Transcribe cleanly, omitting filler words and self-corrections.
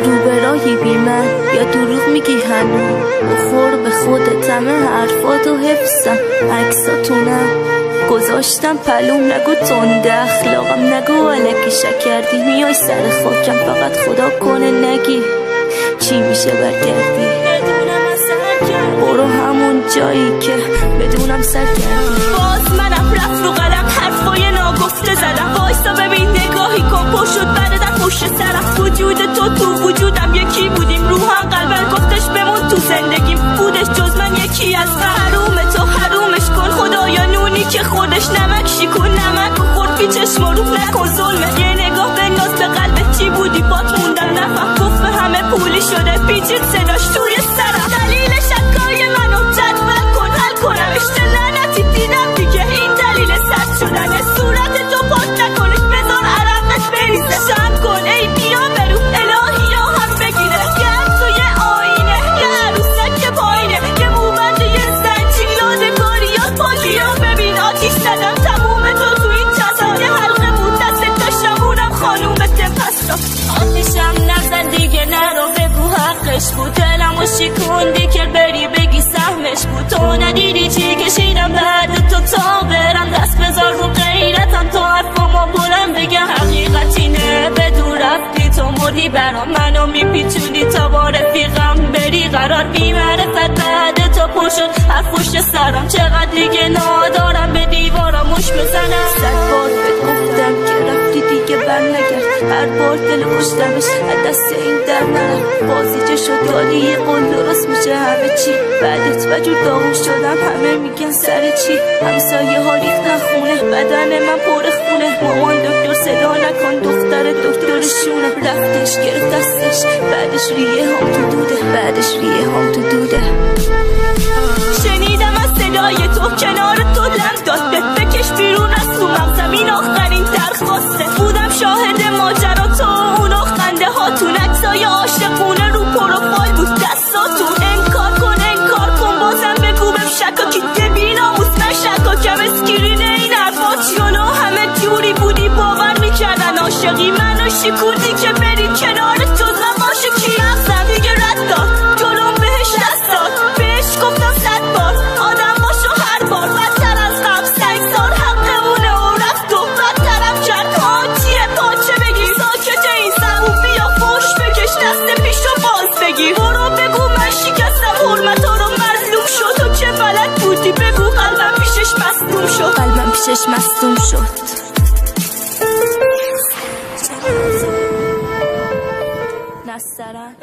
رو به راهی بی من یا دروغ میگی هنوز؟ بخور به خودت همه حرفاتو حفظم عکساتونم گذاشتم پلوم نگو تنده اخلاقم نگو علکی شکردی میای سر خاکم فقط خدا کنه نگی چی میشه برگردی برو همون جایی که بدونم سر کردی باز منم رفت رو قلم حرفای ناگفته زدم وایسا ببین نگاهی کن پر شد بعد پشت سرم وجود تو وجودم یکی بودیم روحم قلبم گفتش بمون تو زندگیم بودش جز من یکی از حروم تو حرومش کن خدایا نونی که خوردش نمک شیکون نمک و خورد بی چشم و روح نکن ظلمه یه نگاه بنداز به قلبت چی بودی بات موندم نفهم گفت به همه پولی شده پیچید صداش توی سرم دلیل شکای منو جدول کن حل کنم اشته لعنتی دیدم دیگه این دلیل سرد شدنه صورت تو پاک نکنش بذار عرقت بریزه شم کن ای بیا برو الهی یا هم بگیره گرد تو یه آینه یه عروسک که پایینه یه موبند یه زنجیر یادگاری یا پاکیا ببین آتیش زدم تموم تو این جسد یه حلقه بود دست داشتم اونم خانومت پس را آتیشم نزن دیگه نرو بگو حقش بود دلمو شکوندی که بری بگی سهمش بود تو ندیدی چی کشیدم بعد تو تا برم دست بذار رو غیرتم تو حرفمو بلند بگه حقیقت اینه بدون رفتی تو مردی برام منو میپیچونی تا با رفیقم بری قرار بی معرفت بعد تو پر شد هر پشت سرم چقدر دیگه نادارم به دیوارم مش بزنم 100 بار بهت گفتم که رفتی دیگه بر نگرد هر بار دل کشتمش از دست این در نرم بازی چه شد دادی یه قول درست میشه همه چی بعدت وجود داغون شدم همه میگن سر چی همسایه ها ریختن خونه بدن من پر خونه مامان دکتر صدا نکن دختر دکترشونه رفتش گرفت دستش بعدش ریه هم تو دوده شنیدم از صدای تو کنار تو دم داد بکش بیرون از تو مغزم این آخرین درخواسته بودم شاهد ماجرا تو اون خنده هاتون عکسای عاشقونه رو پروفایل بود دستاتون انکار کن بازم بگو بهم شکاکی بی ناموس من شکاکم اسکرین این حرفات جلو همه جوری بودی باور میکردن عاشقی منو شکوندی که بری کنار تو من باشه کی مغزم دیگه رد داد جلوم بهش دست داد بهش گفتم 100 بار آدم باشو هر بار بدتر از قبل سنگسار حقمونه و رفت و بدترم کرد چیه پاچه بگی ساکت این زبون بیا فوش بکش دست پیشو باز بگی برو بگو من شکستم حرمت ها رو مظلوم شد تو چه بلد بودی بگو قلبم پیشش مصدوم شد نسترن